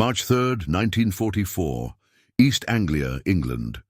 March 3rd, 1944, East Anglia, England.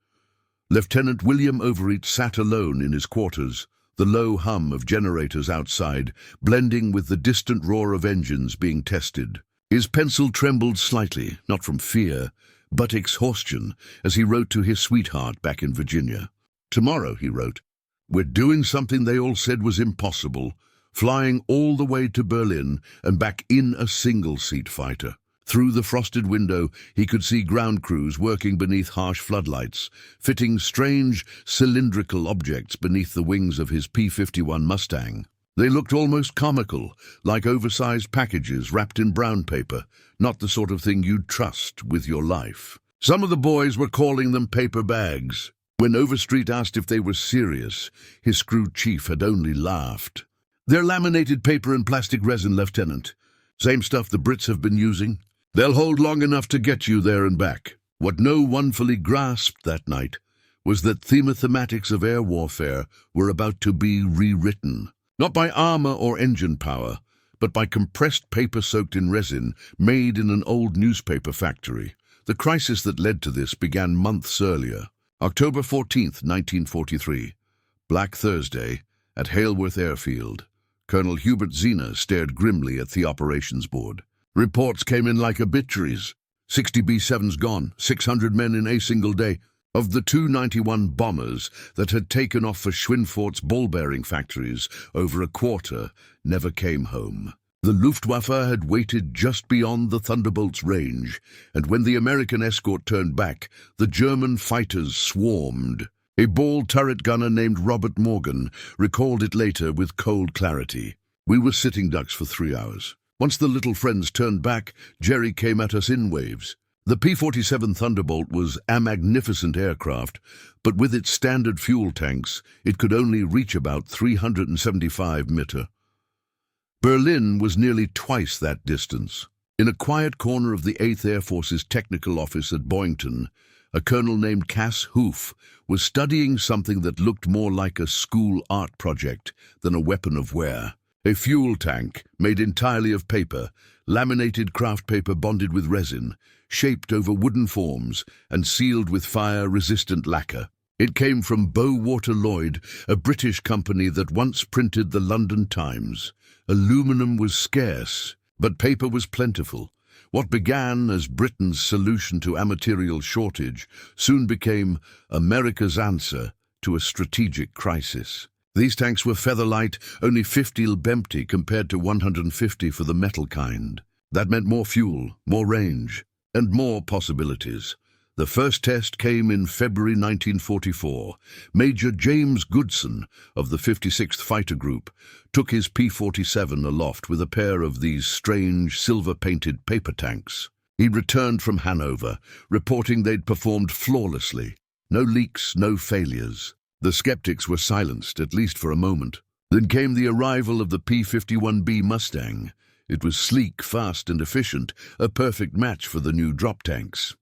Lieutenant William Overeat sat alone in his quarters, the low hum of generators outside, blending with the distant roar of engines being tested. His pencil trembled slightly, not from fear, but exhaustion, as he wrote to his sweetheart back in Virginia. "Tomorrow," he wrote, "we're doing something they all said was impossible, flying all the way to Berlin and back in a single-seat fighter." Through the frosted window, he could see ground crews working beneath harsh floodlights, fitting strange, cylindrical objects beneath the wings of his P-51 Mustang. They looked almost comical, like oversized packages wrapped in brown paper, not the sort of thing you'd trust with your life. Some of the boys were calling them paper bags. When Overstreet asked if they were serious, his crew chief had only laughed. "They're laminated paper and plastic resin, Lieutenant. Same stuff the Brits have been using. They'll hold long enough to get you there and back." What no one fully grasped that night was that thematics of air warfare were about to be rewritten. Not by armor or engine power, but by compressed paper soaked in resin, made in an old newspaper factory. The crisis that led to this began months earlier. October 14th, 1943, Black Thursday, at Haleworth Airfield. Colonel Hubert Zena stared grimly at the operations board. Reports came in like obituaries. 60 B-7s gone, 600 men in a single day. Of the 291 bombers that had taken off for Schwinfort's ball-bearing factories, over a quarter never came home. The Luftwaffe had waited just beyond the Thunderbolt's range, and when the American escort turned back, the German fighters swarmed. A ball turret gunner named Robert Morgan recalled it later with cold clarity. "We were sitting ducks for 3 hours. Once the little friends turned back, Jerry came at us in waves." The P-47 Thunderbolt was a magnificent aircraft, but with its standard fuel tanks, it could only reach about 375 meters. Berlin was nearly twice that distance. In a quiet corner of the 8th Air Force's technical office at Boyington, a colonel named Cass Hoof was studying something that looked more like a school art project than a weapon of war. A fuel tank, made entirely of paper, laminated craft paper bonded with resin, shaped over wooden forms and sealed with fire-resistant lacquer. It came from Bowater-Lloyd, a British company that once printed the London Times. Aluminum was scarce, but paper was plentiful. What began as Britain's solution to a material shortage soon became America's answer to a strategic crisis. These tanks were feather-light, only 50 lb compared to 150 for the metal kind. That meant more fuel, more range, and more possibilities. The first test came in February 1944. Major James Goodson of the 56th Fighter Group took his P-47 aloft with a pair of these strange silver-painted paper tanks. He returned from Hanover, reporting they'd performed flawlessly. No leaks, no failures. The skeptics were silenced, at least for a moment. Then came the arrival of the P-51 Mustang. It was sleek, fast, and efficient, a perfect match for the new drop tanks.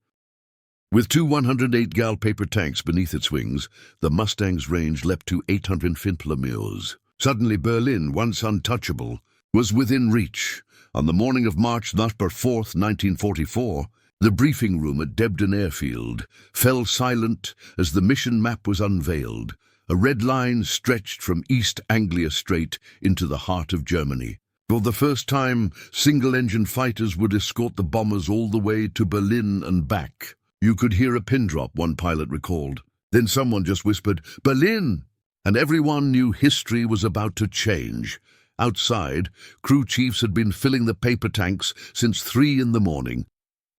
With two 108-gal paper tanks beneath its wings, the Mustang's range leapt to 850 miles. Suddenly Berlin, once untouchable, was within reach. On the morning of March 4th, 1944, the briefing room at Debden Airfield fell silent as the mission map was unveiled. A red line stretched from East Anglia Strait into the heart of Germany. For the first time, single-engine fighters would escort the bombers all the way to Berlin and back. "You could hear a pin drop," one pilot recalled. Then someone just whispered, "Berlin!" And everyone knew history was about to change. Outside, crew chiefs had been filling the paper tanks since 3 in the morning.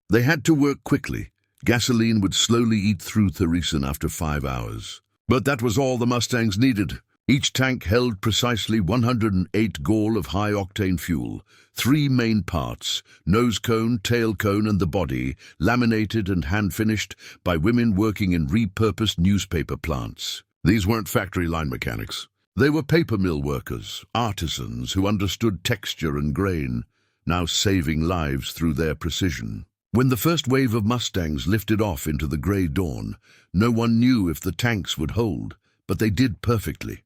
They had to work quickly. Gasoline would slowly eat through Theresen after 5 hours. But that was all the Mustangs needed. Each tank held precisely 108 gall of high-octane fuel. 3 main parts, nose cone, tail cone, and the body, laminated and hand-finished by women working in repurposed newspaper plants. These weren't factory line mechanics. They were paper mill workers, artisans who understood texture and grain, now saving lives through their precision. When the first wave of Mustangs lifted off into the grey dawn, no one knew if the tanks would hold, but they did perfectly.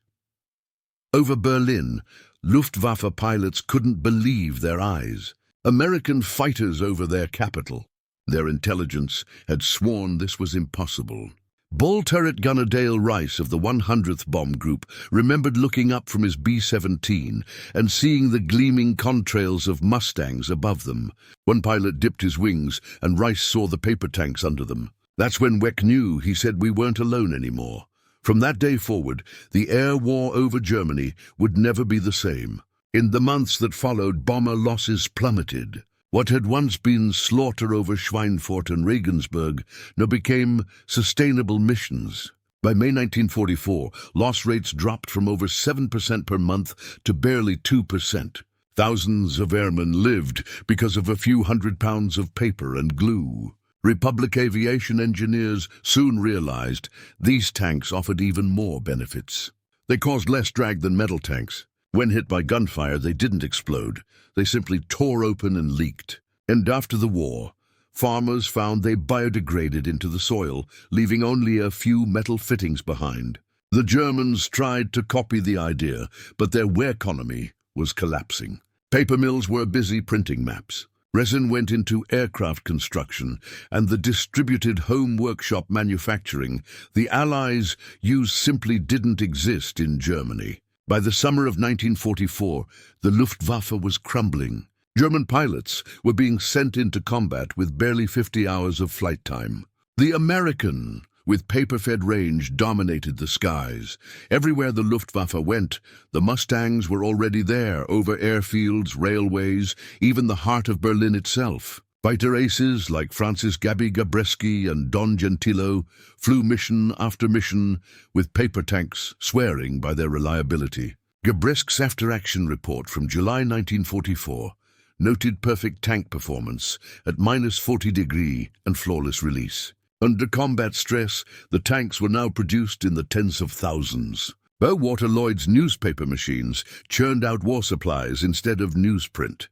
Over Berlin, Luftwaffe pilots couldn't believe their eyes. American fighters over their capital. Their intelligence had sworn this was impossible. Ball turret gunner Dale Rice of the 100th Bomb Group remembered looking up from his B-17 and seeing the gleaming contrails of Mustangs above them. One pilot dipped his wings and Rice saw the paper tanks under them. That's when Weck knew, he said, we weren't alone anymore. From that day forward, the air war over Germany would never be the same. In the months that followed, bomber losses plummeted. What had once been slaughter over Schweinfurt and Regensburg now became sustainable missions. By May 1944, loss rates dropped from over 7% per month to barely 2%. Thousands of airmen lived because of a few hundred pounds of paper and glue. Republic aviation engineers soon realized these tanks offered even more benefits. They caused less drag than metal tanks. When hit by gunfire, they didn't explode. They simply tore open and leaked. And after the war, farmers found they biodegraded into the soil, leaving only a few metal fittings behind. The Germans tried to copy the idea, but their economy was collapsing. Paper mills were busy printing maps. Resin went into aircraft construction and the distributed home workshop manufacturing the Allies used simply didn't exist in Germany. By the summer of 1944, the Luftwaffe was crumbling. German pilots were being sent into combat with barely 50 hours of flight time. The American, with paper-fed range, dominated the skies. Everywhere the Luftwaffe went, the Mustangs were already there, over airfields, railways, even the heart of Berlin itself. Fighter aces like Francis Gaby Gabreski and Don Gentilo flew mission after mission with paper tanks swearing by their reliability. Gabreski's after-action report from July 1944 noted perfect tank performance at -40 degrees and flawless release. Under combat stress, the tanks were now produced in the tens of thousands. Bowater-Lloyd's newspaper machines churned out war supplies instead of newsprint.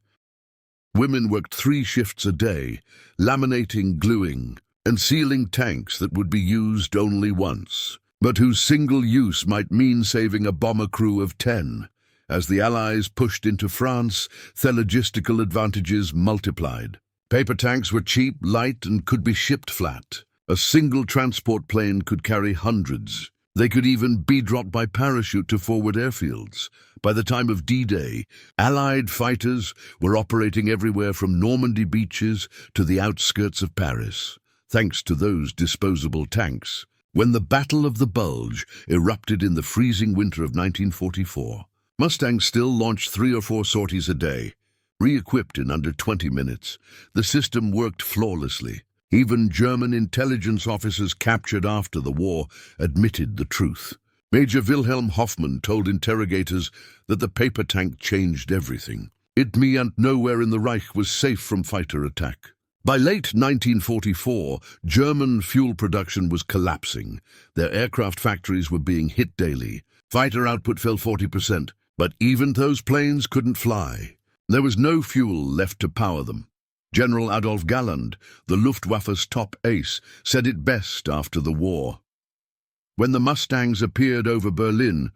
Women worked 3 shifts a day, laminating, gluing, and sealing tanks that would be used only once, but whose single use might mean saving a bomber crew of 10. As the Allies pushed into France, their logistical advantages multiplied. Paper tanks were cheap, light, and could be shipped flat. A single transport plane could carry hundreds. They could even be dropped by parachute to forward airfields. By the time of D-Day, Allied fighters were operating everywhere from Normandy beaches to the outskirts of Paris, thanks to those disposable tanks. When the Battle of the Bulge erupted in the freezing winter of 1944, Mustangs still launched 3 or 4 sorties a day. Re-equipped in under 20 minutes, the system worked flawlessly. Even German intelligence officers captured after the war admitted the truth. Major Wilhelm Hoffmann told interrogators that the paper tank changed everything. It meant nowhere in the Reich was safe from fighter attack. By late 1944, German fuel production was collapsing. Their aircraft factories were being hit daily. Fighter output fell 40%, but even those planes couldn't fly. There was no fuel left to power them. General Adolf Galland, the Luftwaffe's top ace, said it best after the war. When the Mustangs appeared over Berlin,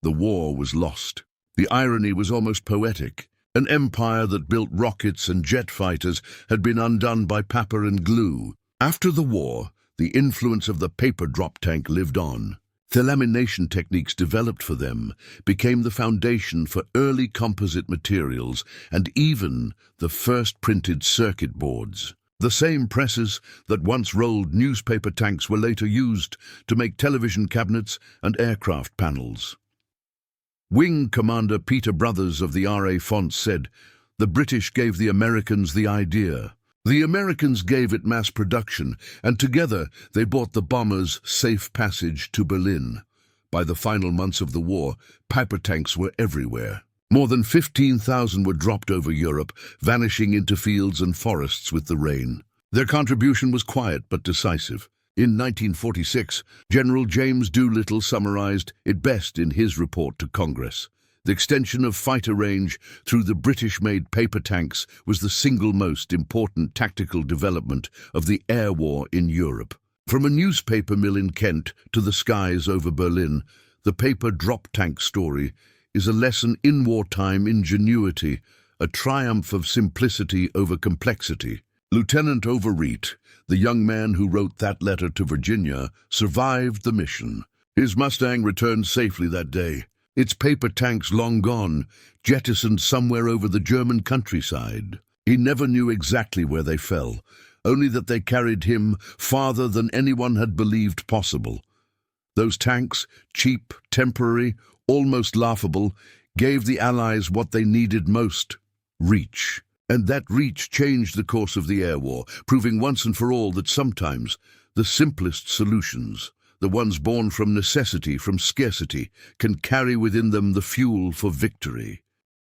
the war was lost. The irony was almost poetic. An empire that built rockets and jet fighters had been undone by paper and glue. After the war, the influence of the paper drop tank lived on. The lamination techniques developed for them became the foundation for early composite materials and even the first printed circuit boards. The same presses that once rolled newspaper tanks were later used to make television cabinets and aircraft panels. Wing Commander Peter Brothers of the RA Fonts said, "The British gave the Americans the idea. The Americans gave it mass production, and together they bought the bombers safe passage to Berlin." By the final months of the war, paper tanks were everywhere. More than 15,000 were dropped over Europe, vanishing into fields and forests with the rain. Their contribution was quiet but decisive. In 1946, General James Doolittle summarized it best in his report to Congress. The extension of fighter range through the British-made paper tanks was the single most important tactical development of the air war in Europe. From a newspaper mill in Kent to the skies over Berlin, the paper drop tank story is a lesson in wartime ingenuity, a triumph of simplicity over complexity. Lieutenant Overeat, the young man who wrote that letter to Virginia, survived the mission. His Mustang returned safely that day, its paper tanks long gone, jettisoned somewhere over the German countryside. He never knew exactly where they fell, only that they carried him farther than anyone had believed possible. Those tanks, cheap, temporary, almost laughable, gave the Allies what they needed most: reach. And that reach changed the course of the air war, proving once and for all that sometimes the simplest solutions, the ones born from necessity, from scarcity, can carry within them the fuel for victory.